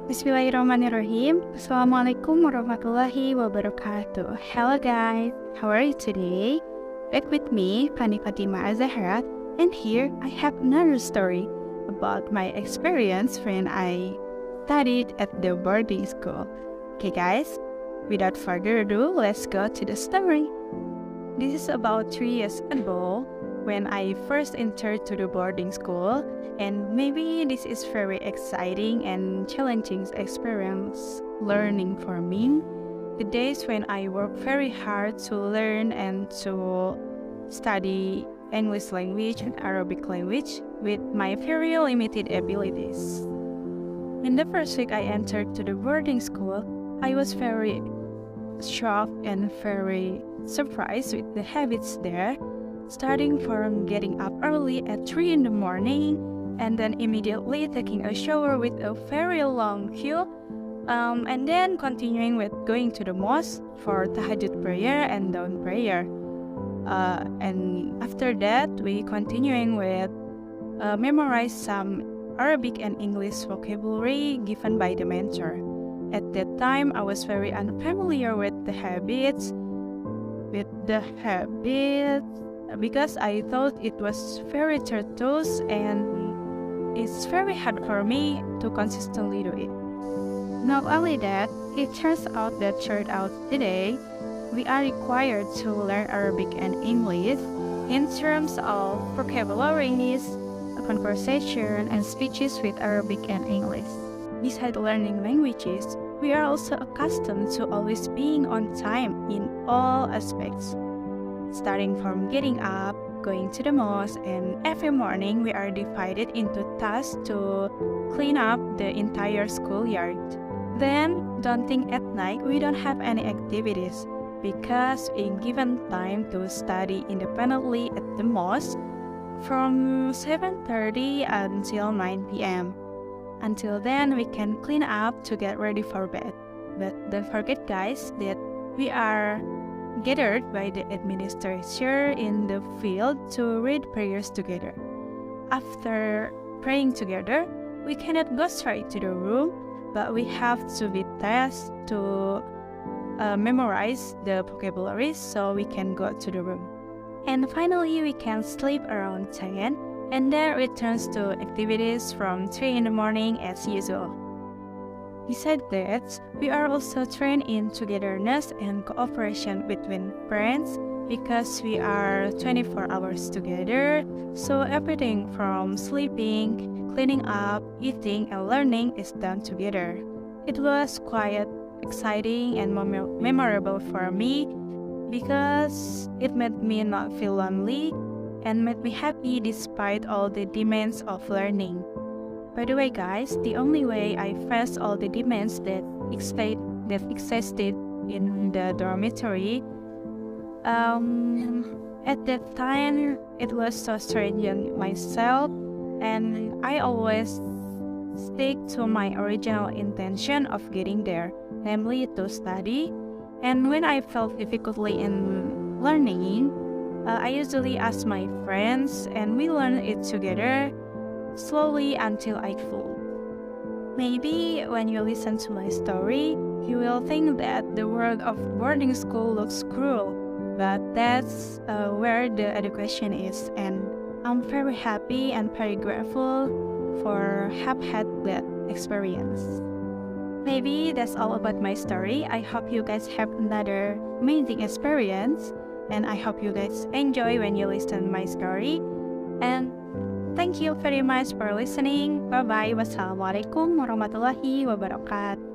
Bismillahirrahmanirrahim. Assalamualaikum warahmatullahi wabarakatuh. Hello guys, how are you today? Back with me, Fanny Fatimah Azzahra, and here I have another story about my experience when I studied at the boarding school. Okay guys, without further ado, let's go to the story. This is about 3 years ago when I first entered to the boarding school, and maybe this is very exciting and challenging experience learning for me. The days when I work very hard to learn and to study English language and Arabic language with my very limited abilities. In the first week I entered to the boarding school, I was very shocked and very surprised with the habits there, starting from getting up early at 3 in the morning and then immediately taking a shower with a very long queue, and then continuing with going to the mosque for tahajjud prayer and dawn prayer. And after that, we continuing with memorize some Arabic and English vocabulary given by the mentor. At that time, I was very unfamiliar with the habits, because I thought it was very tortuous and it's very hard for me to consistently do it. Not only that, it turns out that throughout the day, we are required to learn Arabic and English in terms of vocabularies, conversation, and speeches with Arabic and English. Besides learning languages, we are also accustomed to always being on time in all aspects. Starting from getting up, going to the mosque, and every morning we are divided into tasks to clean up the entire schoolyard. Then, don't think at night we don't have any activities because we given time to study independently at the mosque from 7:30 until 9 p.m. Until then, we can clean up to get ready for bed. But don't forget guys that we are gathered by the administrator in the field to read prayers together. After praying together, we cannot go straight to the room, but we have to be tested to memorize the vocabularies so we can go to the room. And finally, we can sleep around 10 and then returns to activities from 3 in the morning as usual. Besides that, we are also trained in togetherness and cooperation between friends because we are 24 hours together, so everything from sleeping, cleaning up, eating, and learning is done together. It was quite exciting and memorable for me because it made me not feel lonely and made me happy despite all the demands of learning. By the way guys, the only way I faced all the demands that existed in the dormitory, at that time it was so strange in myself, and I always stick to my original intention of getting there, namely to study. And when I felt difficulty in learning, I usually ask my friends and we learn it together slowly until I fall. Maybe when you listen to my story, you will think that the world of boarding school looks cruel, but that's where the education is, and I'm very happy and very grateful for have had that experience. Maybe that's all about my story. I hope you guys have another amazing experience, and I hope you guys enjoy when you listen to my story. And thank you very much for listening. Bye bye. Wassalamualaikum warahmatullahi wabarakatuh.